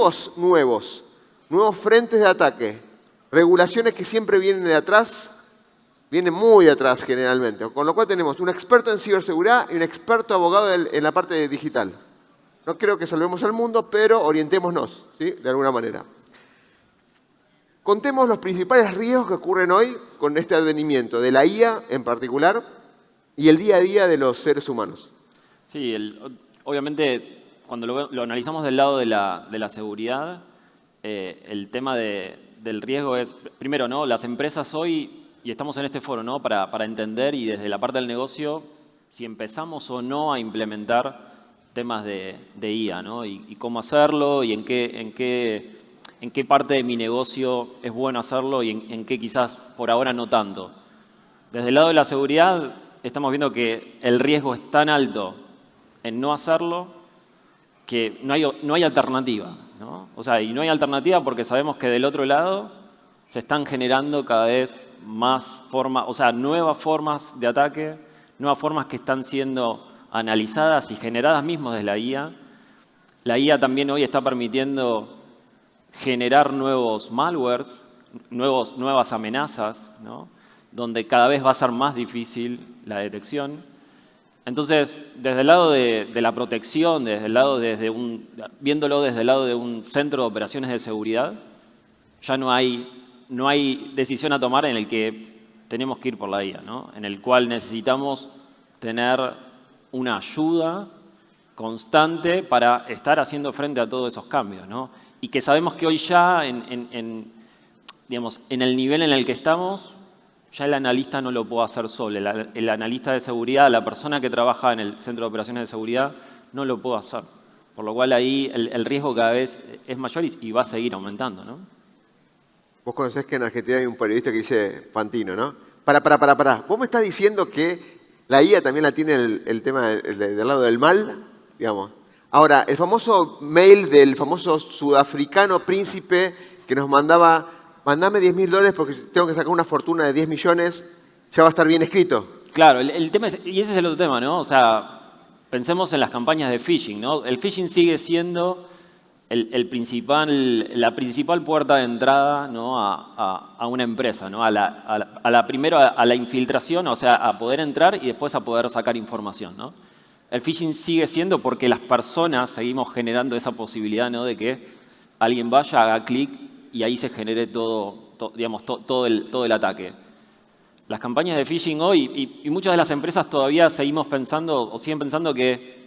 riesgos nuevos, nuevos frentes de ataque, regulaciones que siempre vienen de atrás, vienen muy de atrás generalmente. Con lo cual tenemos un experto en ciberseguridad y un experto abogado en la parte digital. No creo que salvemos al mundo, pero orientémonos, ¿sí? De alguna manera. Contemos los principales riesgos que ocurren hoy con este advenimiento de la IA en particular y el día a día de los seres humanos. Sí, obviamente cuando lo analizamos del lado de la seguridad, el tema del riesgo es, primero, ¿no? Las empresas hoy, y estamos en este foro, ¿no? Para entender y desde la parte del negocio, si empezamos o no a implementar temas de IA, ¿no? Y cómo hacerlo y en qué parte de mi negocio es bueno hacerlo y en qué quizás por ahora no tanto. Desde el lado de la seguridad estamos viendo que el riesgo es tan alto en no hacerlo que no hay alternativa, ¿no? O sea, y no hay alternativa porque sabemos que del otro lado se están generando cada vez más formas, o sea, nuevas formas de ataque, nuevas formas que están siendo analizadas y generadas mismas desde la IA. La IA también hoy está permitiendo generar nuevos malwares, nuevas amenazas, ¿no? Donde cada vez va a ser más difícil la detección. Entonces, desde el lado de la protección, viéndolo desde el lado de un centro de operaciones de seguridad, ya no hay decisión a tomar en el que tenemos que ir por la IA, ¿no? En el cual necesitamos tener una ayuda constante para estar haciendo frente a todos esos cambios, ¿no? Y que sabemos que hoy ya, digamos, en el nivel en el que estamos, ya el analista no lo puede hacer solo. El analista de seguridad, la persona que trabaja en el centro de operaciones de seguridad, no lo puede hacer. Por lo cual ahí el riesgo cada vez es mayor y va a seguir aumentando, ¿no? Vos conocés que en Argentina hay un periodista que dice, Fantino, ¿no? Pará. ¿Vos me estás diciendo que la IA también la tiene el tema del lado del mal? Digamos. Ahora, el famoso mail del famoso sudafricano príncipe que nos mandaba, mandame $10.000 porque tengo que sacar una fortuna de 10 millones, ya va a estar bien escrito. Claro, el tema es, y ese es el otro tema, ¿no? O sea, pensemos en las campañas de phishing, ¿no? El phishing sigue siendo la principal puerta de entrada, ¿no? a una empresa, ¿no? Primero a la infiltración, o sea, a poder entrar y después a poder sacar información, ¿no? El phishing sigue siendo porque las personas seguimos generando esa posibilidad, ¿no? De que alguien vaya, haga clic y ahí se genere todo el ataque. Las campañas de phishing hoy, y muchas de las empresas todavía seguimos pensando o siguen pensando que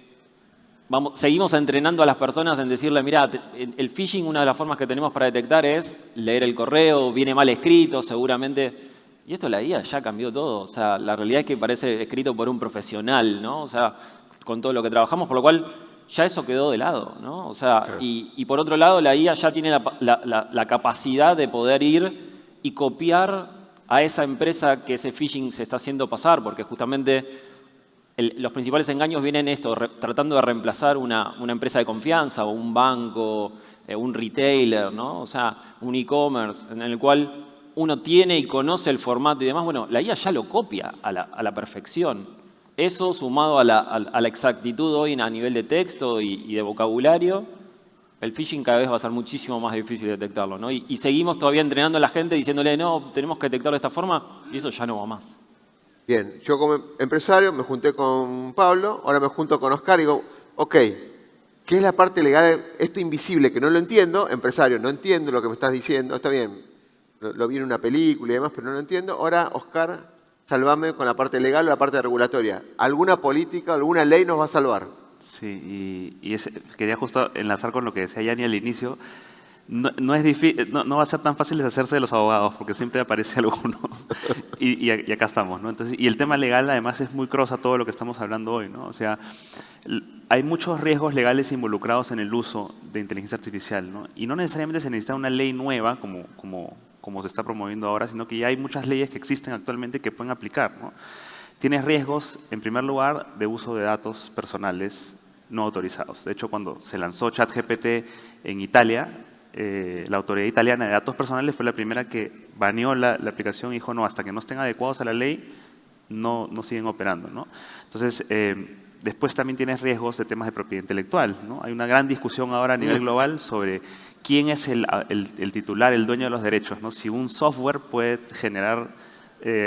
seguimos entrenando a las personas en decirle, mira, el phishing, una de las formas que tenemos para detectar es leer el correo, viene mal escrito, seguramente. Y esto la IA ya cambió todo. O sea, la realidad es que parece escrito por un profesional, ¿no? O sea, con todo lo que trabajamos, por lo cual ya eso quedó de lado, ¿no? O sea, claro. Y por otro lado, la IA ya tiene la capacidad de poder ir y copiar a esa empresa que ese phishing se está haciendo pasar, porque justamente los principales engaños vienen tratando de reemplazar una empresa de confianza o un banco, un retailer, ¿no? O sea, un e-commerce en el cual uno tiene y conoce el formato y demás. Bueno, la IA ya lo copia a la perfección. Eso sumado a la exactitud hoy a nivel de texto y de vocabulario, el phishing cada vez va a ser muchísimo más difícil detectarlo, ¿no? Y seguimos todavía entrenando a la gente diciéndole, no, tenemos que detectarlo de esta forma, y eso ya no va más. Bien, yo como empresario me junté con Pablo, ahora me junto con Oscar y digo, ok, ¿qué es la parte legal? Esto invisible que no lo entiendo, empresario, no entiendo lo que me estás diciendo, está bien, lo vi en una película y demás, pero no lo entiendo. Ahora, Oscar, salvame con la parte legal o la parte regulatoria. ¿Alguna política, alguna ley nos va a salvar? Sí, quería justo enlazar con lo que decía Yani al inicio. No es difícil, no va a ser tan fácil deshacerse de los abogados, porque siempre aparece alguno. y acá estamos, ¿no? Entonces, y el tema legal, además, es muy cross a todo lo que estamos hablando hoy, ¿no? O sea, hay muchos riesgos legales involucrados en el uso de inteligencia artificial, ¿no? Y no necesariamente se necesita una ley nueva, como se está promoviendo ahora, sino que ya hay muchas leyes que existen actualmente que pueden aplicar, ¿no? Tienes riesgos, en primer lugar, de uso de datos personales no autorizados. De hecho, cuando se lanzó ChatGPT en Italia, la autoridad italiana de datos personales fue la primera que baneó la aplicación y dijo, no, hasta que no estén adecuados a la ley, no siguen operando, ¿no? Entonces, Después también tienes riesgos de temas de propiedad intelectual, ¿no? Hay una gran discusión ahora a nivel global sobre quién es el titular, el dueño de los derechos, ¿no? Si un software puede generar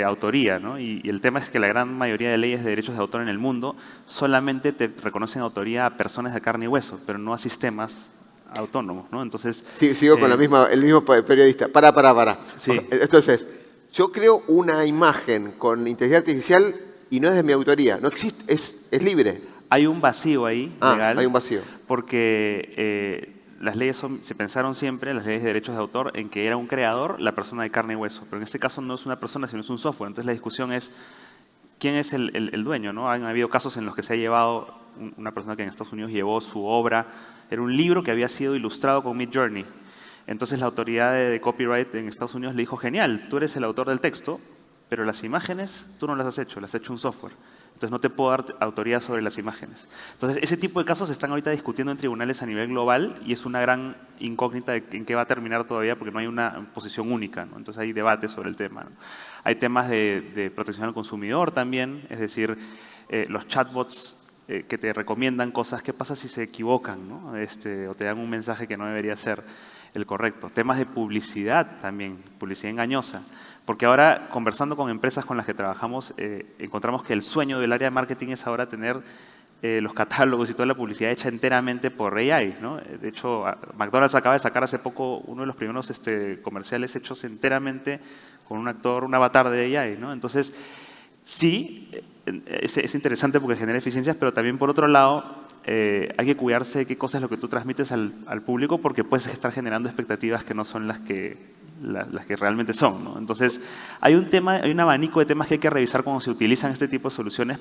autoría, ¿no? Y el tema es que la gran mayoría de leyes de derechos de autor en el mundo solamente te reconocen autoría a personas de carne y hueso, pero no a sistemas autónomos, ¿no? Entonces, Sigo con el mismo periodista. Para. Sí. Entonces, yo creo una imagen con inteligencia artificial y no es de mi autoría. No existe, es libre. Hay un vacío ahí legal. Hay un vacío. Porque las leyes se pensaron siempre, las leyes de derechos de autor, en que era un creador la persona de carne y hueso. Pero en este caso no es una persona, sino es un software. Entonces la discusión es quién es el dueño, ¿no? Han habido casos en los que se ha llevado, una persona que en Estados Unidos llevó su obra, era un libro que había sido ilustrado con Midjourney. Entonces la autoridad de copyright en Estados Unidos le dijo, genial, tú eres el autor del texto, pero las imágenes tú no las has hecho un software. Entonces no te puedo dar autoridad sobre las imágenes. Entonces ese tipo de casos se están ahorita discutiendo en tribunales a nivel global y es una gran incógnita de en qué va a terminar todavía porque no hay una posición única, ¿no? Entonces hay debate sobre el tema, ¿no? Hay temas de protección al consumidor también, es decir, los chatbots que te recomiendan cosas, ¿qué pasa si se equivocan, ¿no? O te dan un mensaje que no debería ser el correcto? Temas de publicidad también, publicidad engañosa. Porque ahora, conversando con empresas con las que trabajamos, encontramos que el sueño del área de marketing es ahora tener los catálogos y toda la publicidad hecha enteramente por AI, ¿no? De hecho, McDonald's acaba de sacar hace poco uno de los primeros comerciales hechos enteramente con un actor, un avatar de AI, ¿no? Entonces, sí, es interesante porque genera eficiencias, pero también por otro lado, hay que cuidarse de qué cosa es lo que tú transmites al público porque puedes estar generando expectativas que no son las que realmente son, ¿no? Entonces, hay un abanico de temas que hay que revisar cuando se utilizan este tipo de soluciones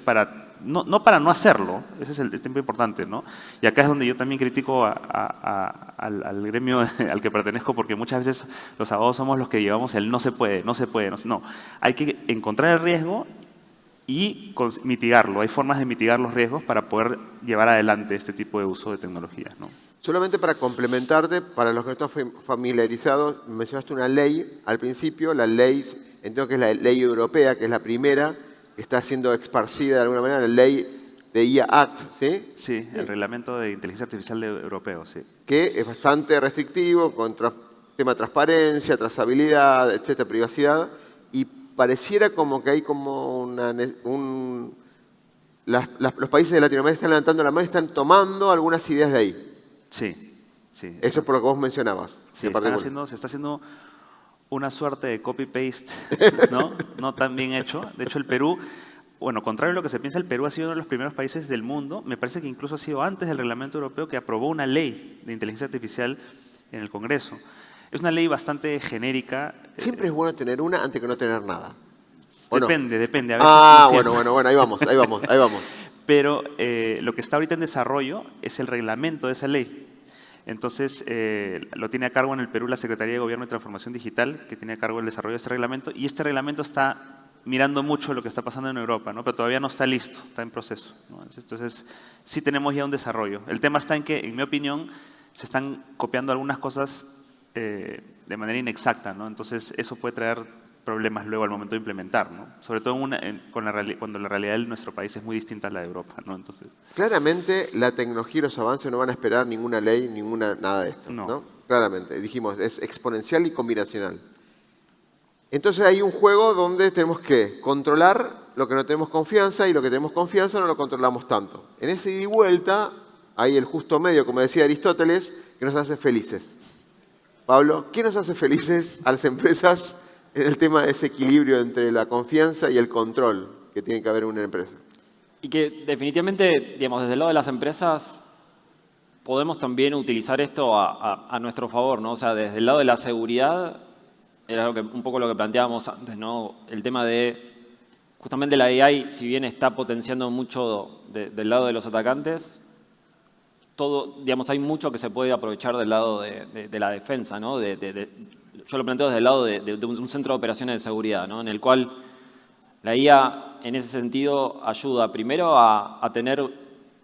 no para no hacerlo, ese es el tema importante, ¿no? Y acá es donde yo también critico al gremio al que pertenezco porque muchas veces los abogados somos los que llevamos el no se puede. No, hay que encontrar el riesgo y mitigarlo. Hay formas de mitigar los riesgos para poder llevar adelante este tipo de uso de tecnologías, ¿no? Solamente para complementarte, para los que no están familiarizados, mencionaste una ley al principio, la ley, entiendo que es la ley europea, que es la primera, que está siendo esparcida de alguna manera, la ley de IA Act, ¿sí? Sí, el reglamento de inteligencia artificial europeo, sí. Que es bastante restrictivo, con tema de transparencia, trazabilidad, etcétera, privacidad, y pareciera como que hay como los países de Latinoamérica están levantando la mano y están tomando algunas ideas de ahí. Sí, sí. Eso es por lo que vos mencionabas. Sí, se está haciendo una suerte de copy-paste, ¿no? No tan bien hecho. De hecho, el Perú, bueno, contrario a lo que se piensa, el Perú ha sido uno de los primeros países del mundo, me parece que incluso ha sido antes del reglamento europeo, que aprobó una ley de inteligencia artificial en el Congreso. Es una ley bastante genérica. Siempre es bueno tener una antes que no tener nada. Depende, depende. A veces bueno, ahí vamos. Pero lo que está ahorita en desarrollo es el reglamento de esa ley. Entonces, lo tiene a cargo en el Perú la Secretaría de Gobierno y Transformación Digital, que tiene a cargo el desarrollo de este reglamento, y este reglamento está mirando mucho lo que está pasando en Europa, ¿no? Pero todavía no está listo, está en proceso, ¿no? Entonces, sí tenemos ya un desarrollo. El tema está en que, en mi opinión, se están copiando algunas cosas de manera inexacta, ¿no? Entonces, eso puede traer problemas luego al momento de implementar, ¿no? Sobre todo cuando la realidad de nuestro país es muy distinta a la de Europa, ¿no? Entonces, claramente la tecnología y los avances no van a esperar ninguna ley, nada de esto, No. ¿no? Claramente, dijimos, es exponencial y combinacional. Entonces hay un juego donde tenemos que controlar lo que no tenemos confianza y lo que tenemos confianza no lo controlamos tanto. En ese ida y vuelta hay el justo medio, como decía Aristóteles, que nos hace felices. Pablo, ¿qué nos hace felices a las empresas en el tema de ese equilibrio entre la confianza y el control que tiene que haber en una empresa? Y que definitivamente, digamos, desde el lado de las empresas podemos también utilizar esto a nuestro favor, ¿no? O sea, desde el lado de la seguridad, era un poco lo que planteábamos antes, ¿no? El tema de, justamente la AI, si bien está potenciando mucho del lado de los atacantes, digamos, hay mucho que se puede aprovechar del lado de la defensa, ¿no? Yo lo planteo desde el lado de un centro de operaciones de seguridad, ¿no? En el cual la IA, en ese sentido, ayuda primero a tener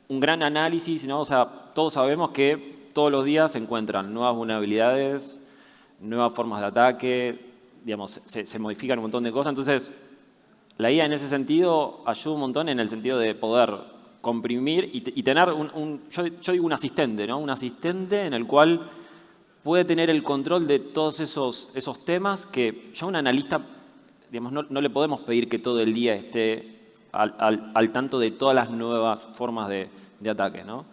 un gran análisis, ¿no? O sea, todos sabemos que todos los días se encuentran nuevas vulnerabilidades, nuevas formas de ataque, digamos, se modifican un montón de cosas. Entonces, la IA en ese sentido ayuda un montón en el sentido de poder comprimir y tener yo digo un asistente, ¿no? Un asistente en el cual puede tener el control de todos esos temas que ya un analista, digamos, no le podemos pedir que todo el día esté al tanto de todas las nuevas formas de ataque, ¿no?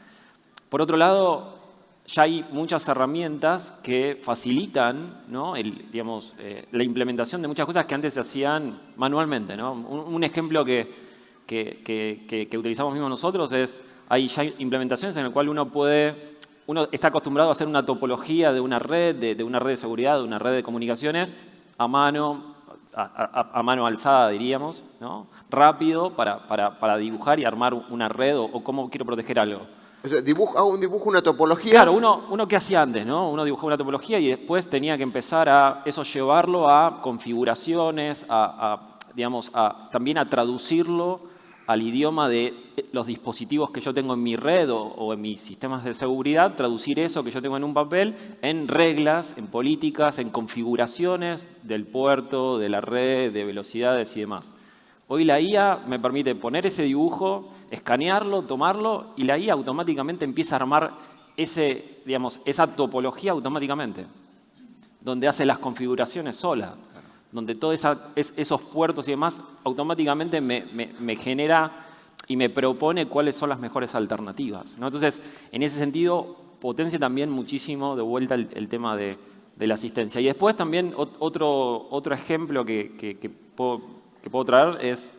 Por otro lado, ya hay muchas herramientas que facilitan, ¿no? Digamos, la implementación de muchas cosas que antes se hacían manualmente, ¿no? Un ejemplo que utilizamos mismos nosotros es, hay ya implementaciones en las cuales uno está acostumbrado a hacer una topología de una red, de una red de seguridad, de una red de comunicaciones, a mano alzada, diríamos, ¿no? Rápido para dibujar y armar una red o cómo quiero proteger algo. O sea, hago un dibujo, una topología. Claro, uno ¿qué hacía antes, no? Uno dibujaba una topología y después tenía que empezar a eso llevarlo a configuraciones, digamos, también a traducirlo al idioma de los dispositivos que yo tengo en mi red o en mis sistemas de seguridad, traducir eso que yo tengo en un papel en reglas, en políticas, en configuraciones del puerto, de la red, de velocidades y demás. Hoy la IA me permite poner ese dibujo, escanearlo, tomarlo, y la IA automáticamente empieza a armar esa topología automáticamente, donde hace las configuraciones sola, donde todos esos puertos y demás automáticamente me genera y me propone cuáles son las mejores alternativas, ¿no? Entonces, en ese sentido, potencia también muchísimo de vuelta el tema de la asistencia. Y después también otro ejemplo que puedo traer es,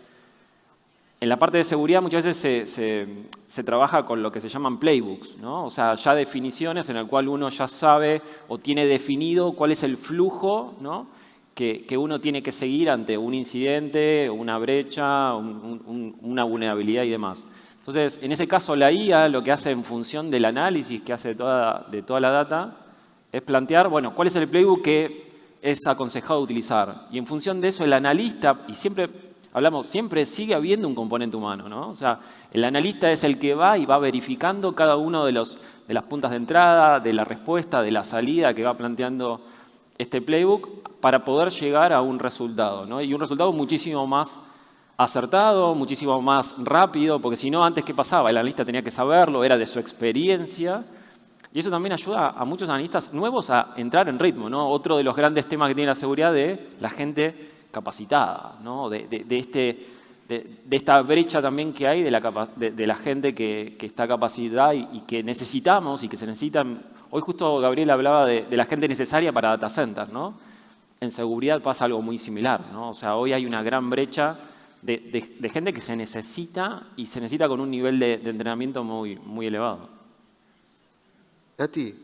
en la parte de seguridad muchas veces se trabaja con lo que se llaman playbooks, ¿no? O sea, ya definiciones en el cual uno ya sabe o tiene definido cuál es el flujo, ¿no? que uno tiene que seguir ante un incidente, una brecha, una vulnerabilidad y demás. Entonces, en ese caso, la IA lo que hace en función del análisis que hace de toda la data es plantear, bueno, cuál es el playbook que es aconsejado utilizar. Y en función de eso, el analista, y siempre sigue habiendo un componente humano, ¿no? O sea, el analista es el que va y va verificando cada uno de las puntas de entrada, de la respuesta, de la salida que va planteando este playbook para poder llegar a un resultado, ¿no? Y un resultado muchísimo más acertado, muchísimo más rápido, porque si no, antes, ¿qué pasaba? El analista tenía que saberlo, era de su experiencia, y eso también ayuda a muchos analistas nuevos a entrar en ritmo, ¿no? Otro de los grandes temas que tiene la seguridad de la gente capacitada, ¿no? De esta brecha también que hay de la gente que está capacitada y que necesitamos y que se necesitan. Hoy justo Gabriel hablaba de la gente necesaria para data centers, ¿no? En seguridad pasa algo muy similar, ¿no? O sea, hoy hay una gran brecha de gente que se necesita y se necesita con un nivel de entrenamiento muy, muy elevado. Nati,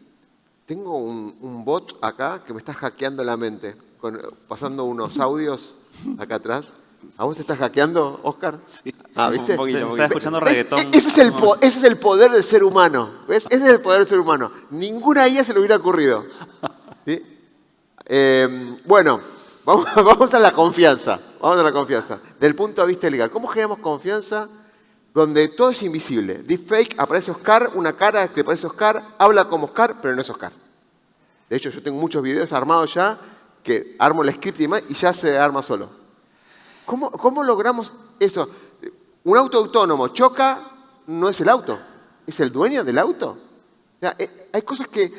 tengo un bot acá que me está hackeando la mente, pasando unos audios acá atrás. ¿A vos te estás hackeando, Oscar? Sí. Ah, ¿viste? Un poquito. Estaba escuchando reggaetón. Ese es el poder del ser humano. ¿Ves? Ese es el poder del ser humano. Ninguna IA se le hubiera ocurrido. ¿Sí? Bueno, vamos a la confianza. Vamos a la confianza. Del punto de vista legal. ¿Cómo generamos confianza donde todo es invisible? Deepfake, aparece Oscar, una cara que parece Oscar, habla como Oscar, pero no es Oscar. De hecho, yo tengo muchos videos armados ya que armo el script y demás y ya se arma solo. ¿Cómo logramos eso? Un auto autónomo choca, no es el auto, es el dueño del auto. O sea, hay cosas que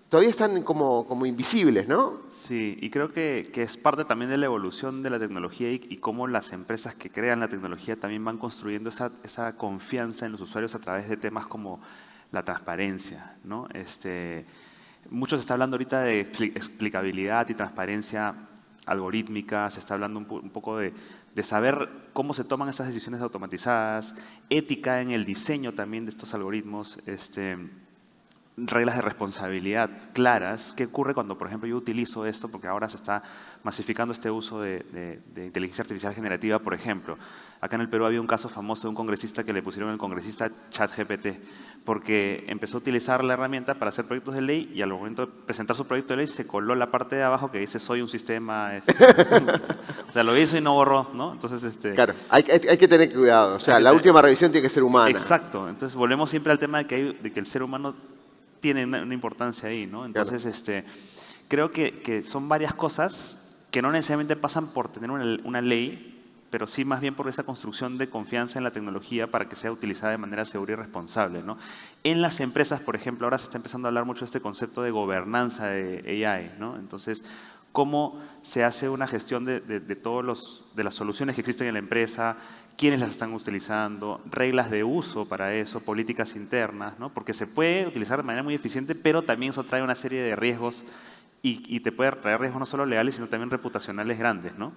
todavía están como invisibles, ¿no? Sí, y creo que es parte también de la evolución de la tecnología y cómo las empresas que crean la tecnología también van construyendo esa confianza en los usuarios a través de temas como la transparencia, ¿no? Mucho se está hablando ahorita de explicabilidad y transparencia algorítmica, se está hablando un poco de saber cómo se toman estas decisiones automatizadas, ética en el diseño también de estos algoritmos, reglas de responsabilidad claras. ¿Qué ocurre cuando, por ejemplo, yo utilizo esto? Porque ahora se está masificando este uso de inteligencia artificial generativa, por ejemplo. Acá en el Perú había un caso famoso de un congresista que le pusieron el congresista ChatGPT, porque empezó a utilizar la herramienta para hacer proyectos de ley y al momento de presentar su proyecto de ley se coló la parte de abajo que dice soy un sistema. O sea, lo hizo y no borró, ¿no? Entonces, Claro, hay que tener cuidado. O sea, la última revisión tiene que ser humana. Exacto. Entonces volvemos siempre al tema de que el ser humano tiene una importancia ahí, ¿no? Entonces, claro. Creo que son varias cosas que no necesariamente pasan por tener una ley, pero sí más bien por esa construcción de confianza en la tecnología para que sea utilizada de manera segura y responsable, ¿no? En las empresas, por ejemplo, ahora se está empezando a hablar mucho de este concepto de gobernanza de AI, ¿no? Entonces, cómo se hace una gestión de las soluciones que existen en la empresa, quiénes las están utilizando, reglas de uso para eso, políticas internas, ¿no? Porque se puede utilizar de manera muy eficiente, pero también eso trae una serie de riesgos y te puede traer riesgos no solo legales, sino también reputacionales grandes, ¿no?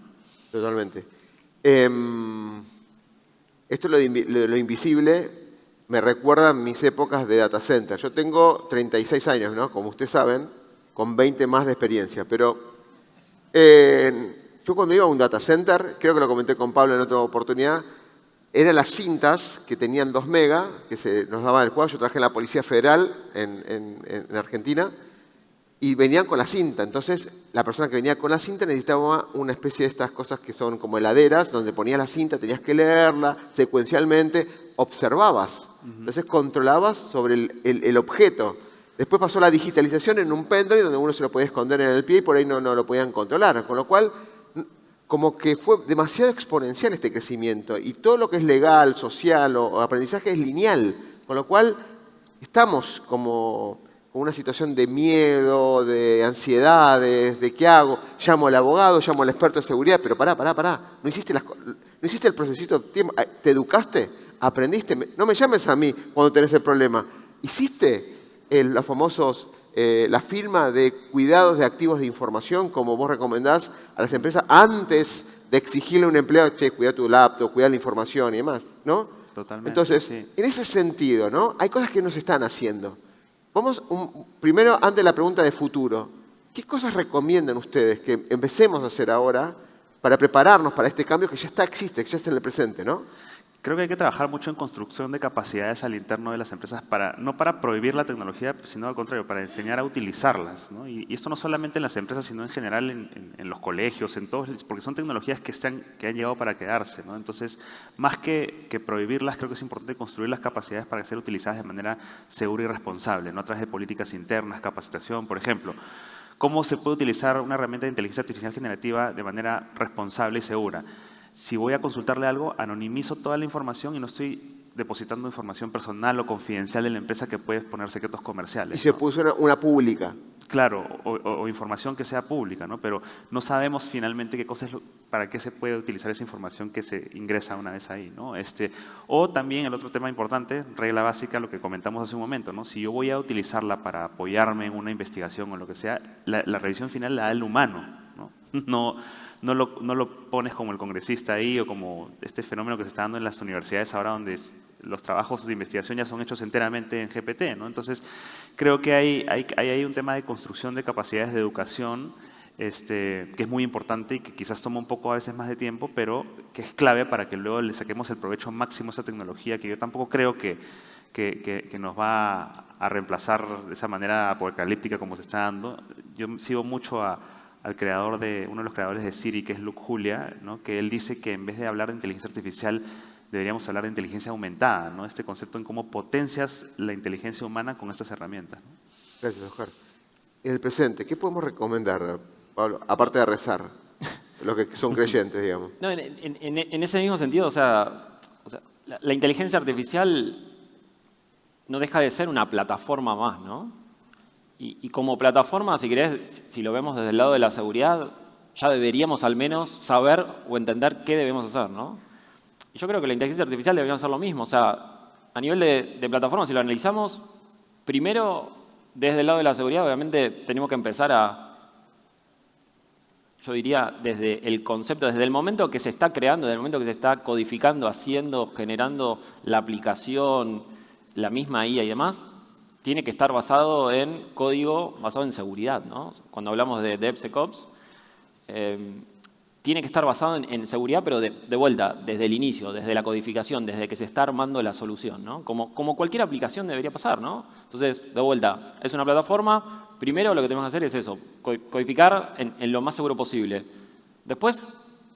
Totalmente. Esto lo invisible me recuerda a mis épocas de data center. Yo tengo 36 años, ¿no? Como ustedes saben, con 20 más de experiencia. Pero yo cuando iba a un data center, creo que lo comenté con Pablo en otra oportunidad, eran las cintas que tenían 2 megas, que se nos daban el juego. Yo trabajé en la Policía Federal en Argentina, y venían con la cinta. Entonces, la persona que venía con la cinta necesitaba una especie de estas cosas que son como heladeras, donde ponías la cinta, tenías que leerla secuencialmente, observabas. Entonces, controlabas sobre el objeto. Después pasó la digitalización en un pendrive, donde uno se lo podía esconder en el pie y por ahí no lo podían controlar. Con lo cual, como que fue demasiado exponencial este crecimiento. Y todo lo que es legal, social o aprendizaje es lineal. Con lo cual, estamos como una situación de miedo, de ansiedades, de qué hago. Llamo al abogado, llamo al experto de seguridad, pero pará. ¿No hiciste el procesito de tiempo? ¿Te educaste? ¿Aprendiste? No me llames a mí cuando tenés el problema. ¿Hiciste los famosos, la firma de cuidados de activos de información, como vos recomendás a las empresas antes de exigirle a un empleado, che, cuida tu laptop, cuida la información y demás, ¿no? Totalmente. Entonces, sí. en ese sentido, ¿no? Hay cosas que no se están haciendo. Vamos, primero, antes de la pregunta de futuro, ¿qué cosas recomiendan ustedes que empecemos a hacer ahora para prepararnos para este cambio que ya existe, que ya está en el presente, ¿no? Creo que hay que trabajar mucho en construcción de capacidades al interno de las empresas, no para prohibir la tecnología, sino al contrario, para enseñar a utilizarlas, ¿no? Y esto no solamente en las empresas, sino en general en los colegios, en todos, porque son tecnologías que han llegado para quedarse, ¿no? Entonces, más que prohibirlas, creo que es importante construir las capacidades para ser utilizadas de manera segura y responsable, ¿no? A través de políticas internas, capacitación, por ejemplo. ¿Cómo se puede utilizar una herramienta de inteligencia artificial generativa de manera responsable y segura? Si voy a consultarle algo, anonimizo toda la información y no estoy depositando información personal o confidencial de la empresa que puede exponer secretos comerciales. Y se puso una pública. Claro, o información que sea pública, ¿no? Pero no sabemos finalmente qué cosa para qué se puede utilizar esa información que se ingresa una vez ahí, ¿no? O también el otro tema importante, regla básica, lo que comentamos hace un momento, ¿no? Si yo voy a utilizarla para apoyarme en una investigación o lo que sea, la revisión final la da el humano, ¿no? No lo pones como el congresista ahí o como este fenómeno que se está dando en las universidades ahora donde los trabajos de investigación ya son hechos enteramente en GPT, ¿no? Entonces, creo que hay un tema de construcción de capacidades de educación que es muy importante y que quizás toma un poco a veces más de tiempo, pero que es clave para que luego le saquemos el provecho máximo a esa tecnología, que yo tampoco creo que nos va a reemplazar de esa manera apocalíptica como se está dando. Yo sigo mucho al creador uno de los creadores de Siri, que es Luke Julia, ¿no? Que él dice que en vez de hablar de inteligencia artificial, deberíamos hablar de inteligencia aumentada, ¿no? Este concepto en cómo potencias la inteligencia humana con estas herramientas, ¿no? Gracias, Oscar. En el presente, ¿qué podemos recomendar, Pablo? Aparte de rezar, los que son creyentes, digamos. No, en ese mismo sentido, o sea, la inteligencia artificial no deja de ser una plataforma más, ¿no? Y como plataforma, si querés, si lo vemos desde el lado de la seguridad, ya deberíamos al menos saber o entender qué debemos hacer, ¿no? Y yo creo que la inteligencia artificial debería hacer lo mismo. O sea, a nivel de plataforma, si lo analizamos, primero, desde el lado de la seguridad, obviamente tenemos que empezar yo diría, desde el concepto, desde el momento que se está creando, desde el momento que se está codificando, haciendo, generando la aplicación, la misma IA y demás, tiene que estar basado en código, basado en seguridad, ¿no? Cuando hablamos de DevSecOps, tiene que estar basado en seguridad, pero de vuelta, desde el inicio, desde la codificación, desde que se está armando la solución, ¿no? Como cualquier aplicación debería pasar, ¿no? Entonces, de vuelta, es una plataforma, primero lo que tenemos que hacer es eso, codificar en lo más seguro posible. Después,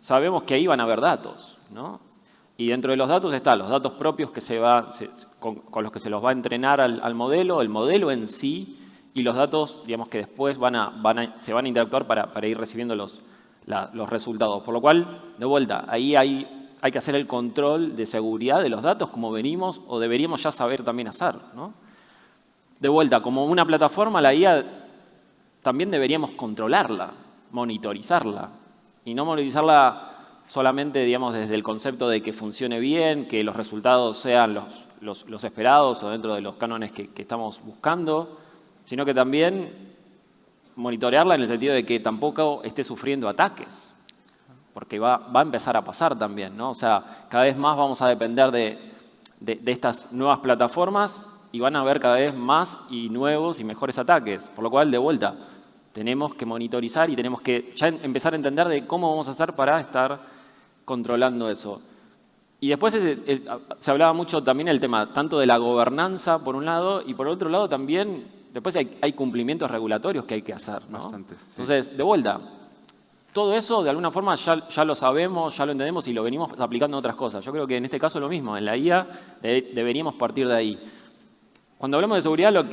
sabemos que ahí van a haber datos, ¿no? Y dentro de los datos están los datos propios que con los que se los va a entrenar al modelo, el modelo en sí, y los datos, digamos, que después se van a interactuar para ir recibiendo los los resultados. Por lo cual, de vuelta, ahí hay que hacer el control de seguridad de los datos como venimos o deberíamos ya saber también hacer, ¿no? De vuelta, como una plataforma, la IA también deberíamos controlarla, monitorizarla. Y no monitorizarla solamente, digamos, desde el concepto de que funcione bien, que los resultados sean los esperados o dentro de los cánones que estamos buscando, sino que también monitorearla en el sentido de que tampoco esté sufriendo ataques. Porque va a empezar a pasar también, ¿no? O sea, cada vez más vamos a depender de estas nuevas plataformas y van a haber cada vez más y nuevos y mejores ataques. Por lo cual, de vuelta, tenemos que monitorizar y tenemos que ya empezar a entender de cómo vamos a hacer para estar controlando eso. Y después se hablaba mucho también del tema tanto de la gobernanza, por un lado, y por otro lado también, después hay cumplimientos regulatorios que hay que hacer, ¿no? Bastante, sí. Entonces, de vuelta, todo eso, de alguna forma, ya lo sabemos, ya lo entendemos y lo venimos aplicando en otras cosas. Yo creo que en este caso lo mismo, en la IA deberíamos partir de ahí. Cuando hablamos de seguridad, lo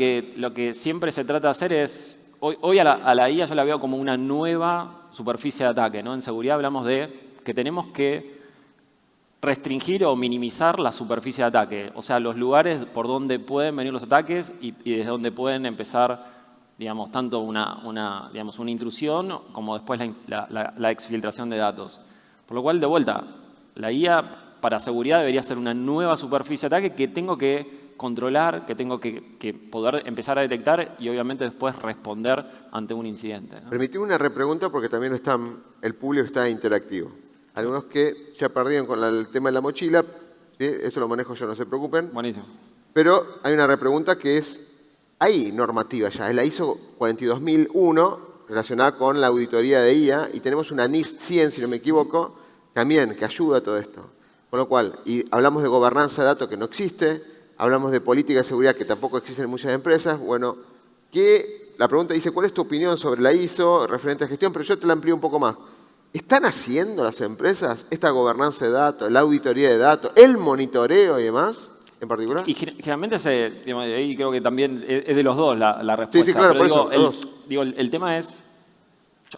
que siempre se trata de hacer es, hoy a la IA yo la veo como una nueva superficie de ataque, ¿no? En seguridad hablamos de que tenemos que restringir o minimizar la superficie de ataque, o sea, los lugares por donde pueden venir los ataques y desde donde pueden empezar, digamos, tanto una intrusión como después la exfiltración de datos. Por lo cual, de vuelta, la IA para seguridad debería ser una nueva superficie de ataque que tengo que controlar, que tengo que poder empezar a detectar y obviamente después responder ante un incidente, ¿no? Permitime una repregunta porque también el público está interactivo. Algunos que ya perdieron con el tema de la mochila, ¿sí? Eso lo manejo yo, no se preocupen. Buenísimo. Pero hay una repregunta que es, hay normativa ya, es la ISO 42001 relacionada con la auditoría de IA y tenemos una NIST 100, si no me equivoco, también que ayuda a todo esto. Con lo cual, y hablamos de gobernanza de datos que no existe, hablamos de política de seguridad que tampoco existen en muchas empresas. Bueno, la pregunta dice, ¿cuál es tu opinión sobre la ISO referente a gestión? Pero yo te la amplío un poco más. ¿Están haciendo las empresas esta gobernanza de datos, la auditoría de datos, el monitoreo y demás, en particular? Y generalmente digamos, ahí creo que también es de los dos la respuesta. Sí, claro, pero por eso, el tema es,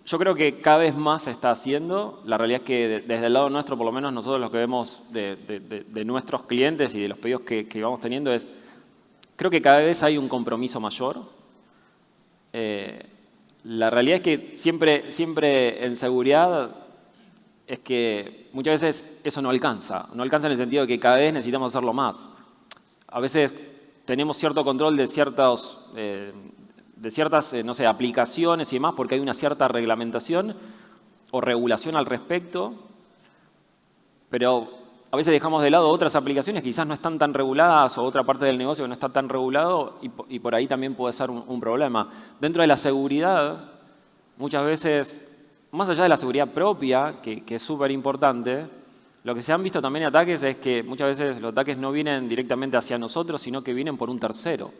yo creo que cada vez más se está haciendo. La realidad es que desde el lado nuestro, por lo menos nosotros lo que vemos de nuestros clientes y de los pedidos que vamos teniendo es, creo que cada vez hay un compromiso mayor. La realidad es que siempre en seguridad es que muchas veces eso no alcanza. No alcanza en el sentido de que cada vez necesitamos hacerlo más. A veces tenemos cierto control de ciertas, no sé, aplicaciones y demás porque hay una cierta reglamentación o regulación al respecto, pero a veces dejamos de lado otras aplicaciones que quizás no están tan reguladas o otra parte del negocio que no está tan regulado y por ahí también puede ser un problema. Dentro de la seguridad, muchas veces, más allá de la seguridad propia, que es súper importante, lo que se han visto también en ataques es que muchas veces los ataques no vienen directamente hacia nosotros, sino que vienen por un tercero.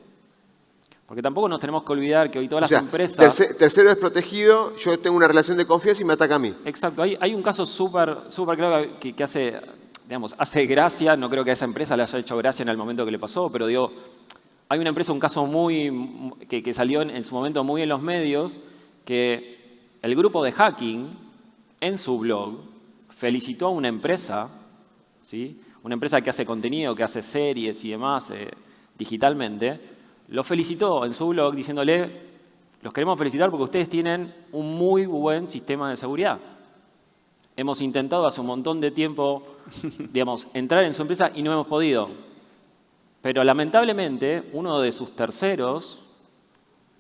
Porque tampoco nos tenemos que olvidar que hoy todas las empresas... Tercero es protegido, yo tengo una relación de confianza y me ataca a mí. Exacto, hay un caso súper claro que hace gracia, no creo que a esa empresa le haya hecho gracia en el momento que le pasó, pero digo, hay una empresa, un caso que salió en su momento muy en los medios, que el grupo de hacking en su blog felicitó a una empresa, ¿sí? Una empresa que hace contenido, que hace series y demás digitalmente, lo felicitó en su blog diciéndole, los queremos felicitar porque ustedes tienen un muy buen sistema de seguridad. Hemos intentado hace un montón de tiempo, digamos, entrar en su empresa y no hemos podido. Pero lamentablemente, uno de sus terceros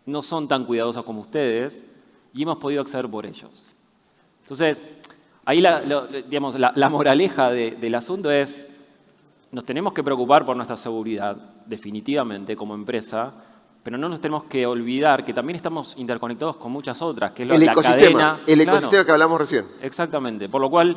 no son tan cuidadosos como ustedes y hemos podido acceder por ellos. Entonces, ahí la moraleja del asunto es, nos tenemos que preocupar por nuestra seguridad, definitivamente, como empresa, pero no nos tenemos que olvidar que también estamos interconectados con muchas otras, que es la cadena. El ecosistema que hablamos recién. Exactamente, por lo cual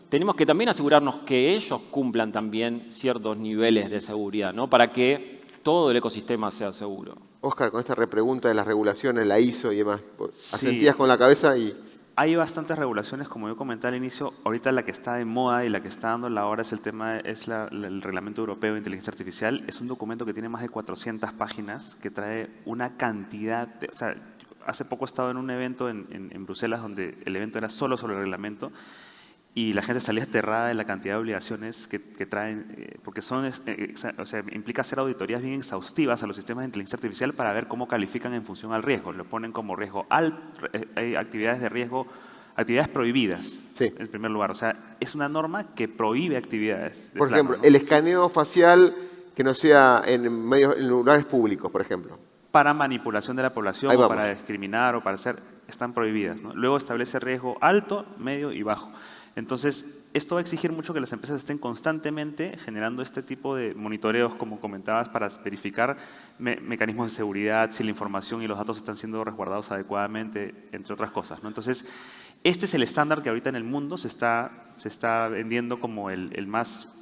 tenemos que también asegurarnos que ellos cumplan también ciertos niveles de seguridad, ¿no? Para que todo el ecosistema sea seguro. Óscar, con esta repregunta de las regulaciones, la ISO y demás, Sí. asentías con la cabeza y... Hay bastantes regulaciones, como yo comenté al inicio. Ahorita la que está de moda y la que está dando la hora es el Reglamento Europeo de Inteligencia Artificial. Es un documento que tiene más de 400 páginas, que trae una cantidad de... O sea, hace poco he estado en un evento en Bruselas donde el evento era solo sobre el reglamento y la gente salía aterrada de la cantidad de obligaciones que traen, porque son, o sea, implica hacer auditorías bien exhaustivas a los sistemas de inteligencia artificial para ver cómo califican en función al riesgo. Lo ponen como riesgo alto, hay actividades de riesgo, actividades prohibidas, Sí. en primer lugar. O sea, es una norma que prohíbe actividades. Por ejemplo, el escaneo facial que no sea en lugares públicos, por ejemplo. Para manipulación de la población Ahí o vamos. para discriminar o para hacer, están prohibidas, ¿no? Luego establece riesgo alto, medio y bajo. Entonces, esto va a exigir mucho que las empresas estén constantemente generando este tipo de monitoreos, como comentabas, para verificar mecanismos de seguridad, si la información y los datos están siendo resguardados adecuadamente, entre otras cosas, ¿no? Entonces, este es el estándar que ahorita en el mundo se está vendiendo como el más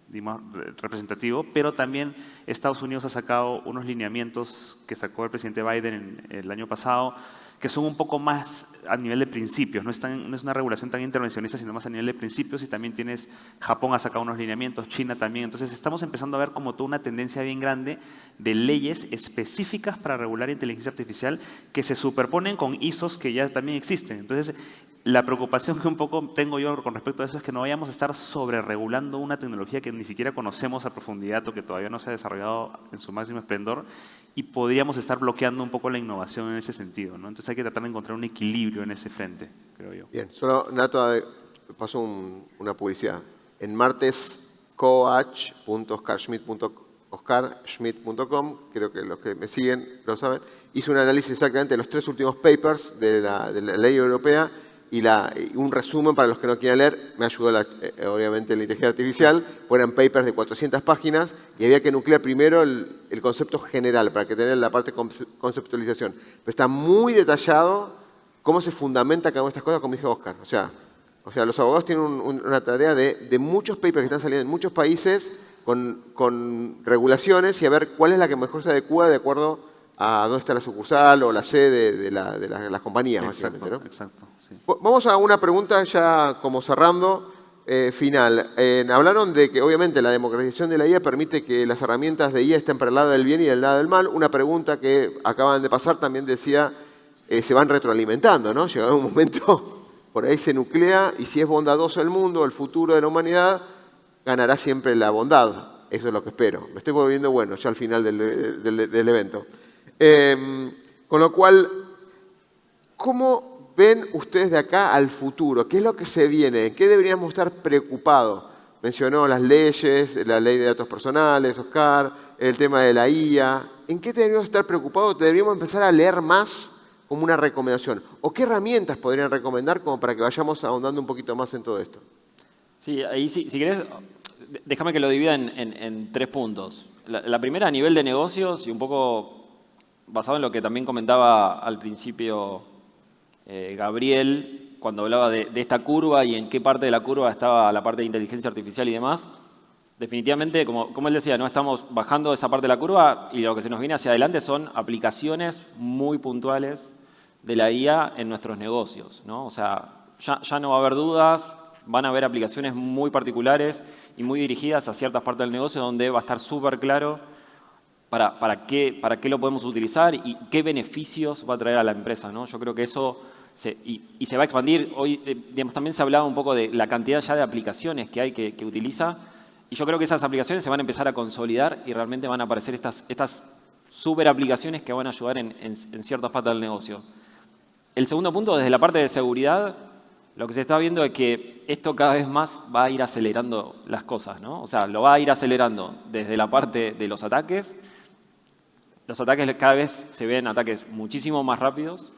digamos, representativo, pero también Estados Unidos ha sacado unos lineamientos que sacó el presidente Biden el año pasado, que son un poco más a nivel de principios, no es una regulación tan intervencionista, sino más a nivel de principios, y también tienes, Japón ha sacado unos lineamientos, China también, entonces estamos empezando a ver como toda una tendencia bien grande de leyes específicas para regular inteligencia artificial que se superponen con ISOs que ya también existen. Entonces, la preocupación que un poco tengo yo con respecto a eso es que no vayamos a estar sobreregulando una tecnología que ni siquiera conocemos a profundidad o que todavía no se ha desarrollado en su máximo esplendor y podríamos estar bloqueando un poco la innovación en ese sentido, ¿no? Entonces hay que tratar de encontrar un equilibrio en ese frente, creo yo. Bien, solo Nato pasó una publicidad. En martescoach.oscarschmidt.com, creo que los que me siguen lo saben, hizo un análisis exactamente de los 3 últimos papers de la ley europea y un resumen para los que no quieran leer. Me ayudó obviamente la inteligencia artificial, eran papers de 400 páginas y había que nuclear primero el concepto general para que tenga la parte de conceptualización. Pero está muy detallado cómo se fundamenta cada una de estas cosas, como dijo Oscar. O sea, los abogados tienen una tarea de muchos papers que están saliendo en muchos países con regulaciones y a ver cuál es la que mejor se adecua de acuerdo a dónde está la sucursal o la sede de las compañías, básicamente, ¿no? Exacto, sí. Vamos a una pregunta ya como cerrando, final. Hablaron de que obviamente la democratización de la IA permite que las herramientas de IA estén para el lado del bien y del lado del mal. Una pregunta que acaban de pasar también decía, se van retroalimentando, ¿no? Llega un momento, por ahí se nuclea y si es bondadoso el mundo, el futuro de la humanidad, ganará siempre la bondad. Eso es lo que espero. Me estoy volviendo bueno ya al final del evento. Con lo cual, ¿cómo ven ustedes de acá al futuro? ¿Qué es lo que se viene? ¿En qué deberíamos estar preocupados? Mencionó las leyes, la ley de datos personales, Oscar, el tema de la IA. ¿En qué deberíamos estar preocupados? ¿Deberíamos empezar a leer más como una recomendación? ¿O qué herramientas podrían recomendar como para que vayamos ahondando un poquito más en todo esto? Sí, ahí si querés, déjame que lo divida en 3 puntos. La primera a nivel de negocios y un poco basado en lo que también comentaba al principio Gabriel, cuando hablaba de esta curva y en qué parte de la curva estaba la parte de inteligencia artificial y demás. Definitivamente, como él decía, no estamos bajando esa parte de la curva y lo que se nos viene hacia adelante son aplicaciones muy puntuales de la IA en nuestros negocios, ¿no? O sea, ya no va a haber dudas, van a haber aplicaciones muy particulares y muy dirigidas a ciertas partes del negocio donde va a estar súper claro para qué lo podemos utilizar y qué beneficios va a traer a la empresa, ¿no? Yo creo que eso se va a expandir. Hoy digamos, también se hablaba un poco de la cantidad ya de aplicaciones que hay que utiliza y yo creo que esas aplicaciones se van a empezar a consolidar y realmente van a aparecer estas super aplicaciones que van a ayudar en ciertas partes del negocio. El segundo punto, desde la parte de seguridad, lo que se está viendo es que esto cada vez más va a ir acelerando las cosas, ¿no? O sea, lo va a ir acelerando desde la parte de los ataques. Los ataques cada vez se ven ataques muchísimo más rápidos.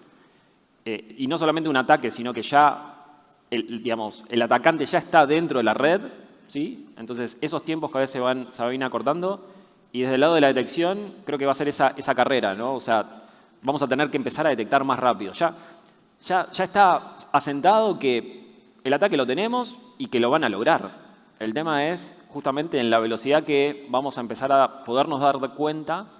Y no solamente un ataque, sino que ya el atacante ya está dentro de la red, ¿sí? Entonces, esos tiempos cada vez se van a ir acortando. Y desde el lado de la detección, creo que va a ser esa carrera, ¿no? O sea, vamos a tener que empezar a detectar más rápido. Ya está asentado que el ataque lo tenemos y que lo van a lograr. El tema es justamente en la velocidad que vamos a empezar a podernos dar cuenta.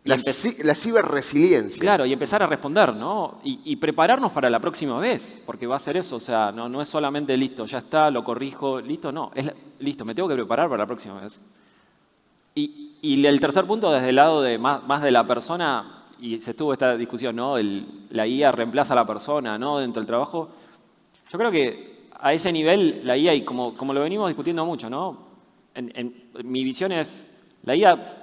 La ciberresiliencia. Claro, y empezar a responder, ¿no? Y prepararnos para la próxima vez, porque va a ser eso. O sea, no es solamente listo, ya está, lo corrijo, listo, no. Es listo, me tengo que preparar para la próxima vez. Y el tercer punto, desde el lado de más de la persona y se estuvo esta discusión, ¿no? La IA reemplaza a la persona, ¿no? Dentro del trabajo. Yo creo que a ese nivel la IA, y como lo venimos discutiendo mucho, ¿no? Mi visión es, la IA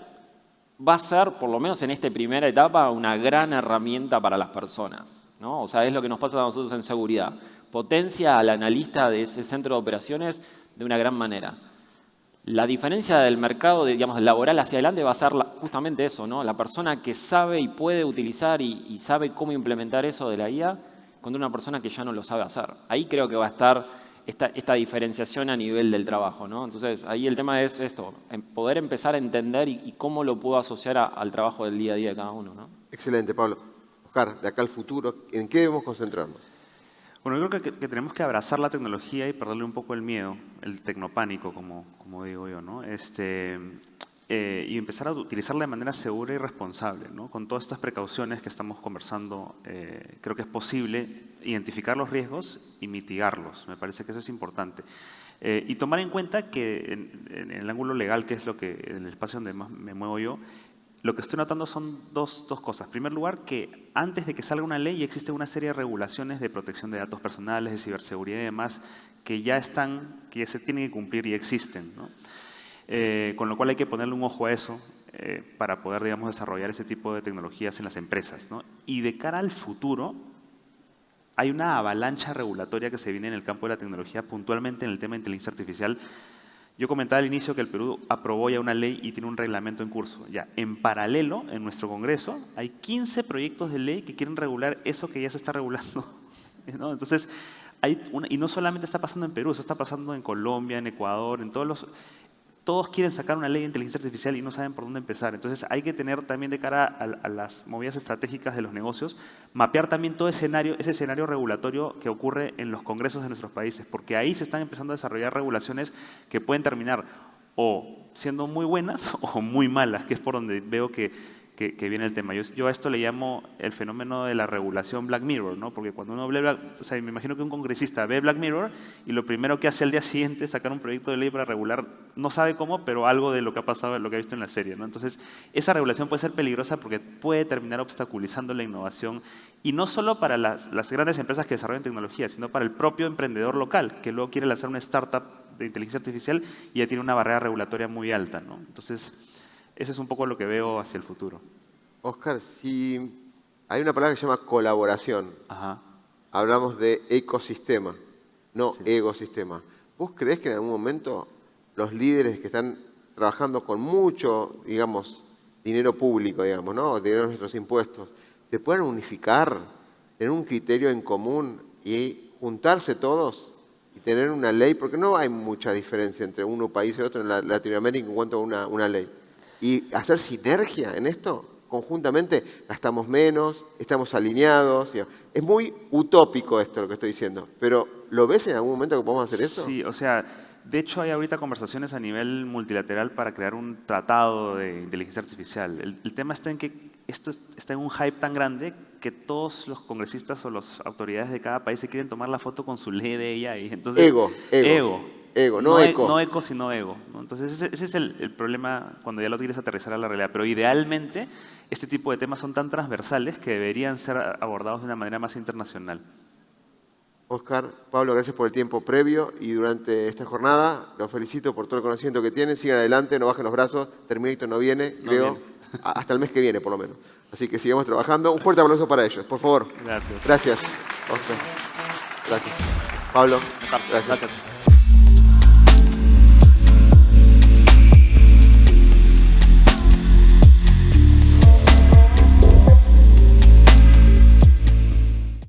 va a ser, por lo menos en esta primera etapa, una gran herramienta para las personas, ¿no? O sea, es lo que nos pasa a nosotros en seguridad. Potencia al analista de ese centro de operaciones de una gran manera. La diferencia del mercado, digamos, laboral hacia adelante va a ser justamente eso, ¿no? La persona que sabe y puede utilizar y sabe cómo implementar eso de la IA contra una persona que ya no lo sabe hacer. Ahí creo que va a estar esta diferenciación a nivel del trabajo, ¿no? Entonces, ahí el tema es esto, poder empezar a entender y cómo lo puedo asociar al trabajo del día a día de cada uno, ¿no? Excelente, Pablo. Oscar, de acá al futuro, ¿en qué debemos concentrarnos? Bueno, yo creo que tenemos que abrazar la tecnología y perderle un poco el miedo, el tecnopánico, como digo yo, ¿no? Y empezar a utilizarla de manera segura y responsable, ¿no? Con todas estas precauciones que estamos conversando, creo que es posible identificar los riesgos y mitigarlos. Me parece que eso es importante. Y tomar en cuenta que en el ángulo legal, que es lo que en el espacio donde más me muevo yo, lo que estoy notando son dos cosas. En primer lugar, que antes de que salga una ley existe una serie de regulaciones de protección de datos personales, de ciberseguridad y demás, que ya se tienen que cumplir y existen, ¿no? Con lo cual hay que ponerle un ojo a eso para poder, digamos, desarrollar ese tipo de tecnologías en las empresas, ¿no? Y de cara al futuro, hay una avalancha regulatoria que se viene en el campo de la tecnología, puntualmente en el tema de inteligencia artificial. Yo comentaba al inicio que el Perú aprobó ya una ley y tiene un reglamento en curso. Ya, en paralelo, en nuestro Congreso, hay 15 proyectos de ley que quieren regular eso que ya se está regulando, ¿no? Entonces, y no solamente está pasando en Perú, eso está pasando en Colombia, en Ecuador, en todos quieren sacar una ley de inteligencia artificial y no saben por dónde empezar. Entonces hay que tener también de cara a las movidas estratégicas de los negocios, mapear también todo ese escenario regulatorio que ocurre en los congresos de nuestros países, porque ahí se están empezando a desarrollar regulaciones que pueden terminar o siendo muy buenas o muy malas, que es por donde veo que viene el tema. Yo a esto le llamo el fenómeno de la regulación Black Mirror, ¿no? Porque cuando uno ve, o sea, me imagino que un congresista ve Black Mirror y lo primero que hace al día siguiente es sacar un proyecto de ley para regular, no sabe cómo, pero algo de lo que ha pasado, lo que ha visto en la serie, ¿no? Entonces, esa regulación puede ser peligrosa porque puede terminar obstaculizando la innovación, y no solo para las grandes empresas que desarrollan tecnología, sino para el propio emprendedor local, que luego quiere lanzar una startup de inteligencia artificial y ya tiene una barrera regulatoria muy alta, ¿no? Entonces, ese es un poco lo que veo hacia el futuro. Oscar, si hay una palabra que se llama colaboración. Ajá. Hablamos de ecosistema, no Sí. egosistema. ¿Vos creés que en algún momento los líderes que están trabajando con mucho, digamos, dinero público, digamos, ¿no? Dinero de nuestros impuestos, se puedan unificar, tener un criterio en común y juntarse todos y tener una ley? Porque no hay mucha diferencia entre un país y otro en Latinoamérica en cuanto a una ley. Y hacer sinergia en esto, conjuntamente, gastamos menos, estamos alineados. Es muy utópico esto lo que estoy diciendo, pero ¿lo ves en algún momento que podemos hacer eso? Sí, o sea, de hecho hay ahorita conversaciones a nivel multilateral para crear un tratado de inteligencia artificial. El tema está en que esto está en un hype tan grande que todos los congresistas o las autoridades de cada país se quieren tomar la foto con su ley de AI. Entonces, Ego, no eco. No eco, sino ego, ¿no? Entonces ese es el problema cuando ya lo quieres aterrizar a la realidad. Pero idealmente este tipo de temas son tan transversales que deberían ser abordados de una manera más internacional. Oscar, Pablo, gracias por el tiempo previo y durante esta jornada. Los felicito por todo el conocimiento que tienen. Sigan adelante, no bajen los brazos. Terminator no viene, creo, viene. Hasta el mes que viene por lo menos. Así que sigamos trabajando. Un fuerte aplauso para ellos, por favor. Gracias. Gracias, Oscar. Gracias. Pablo, gracias. Gracias.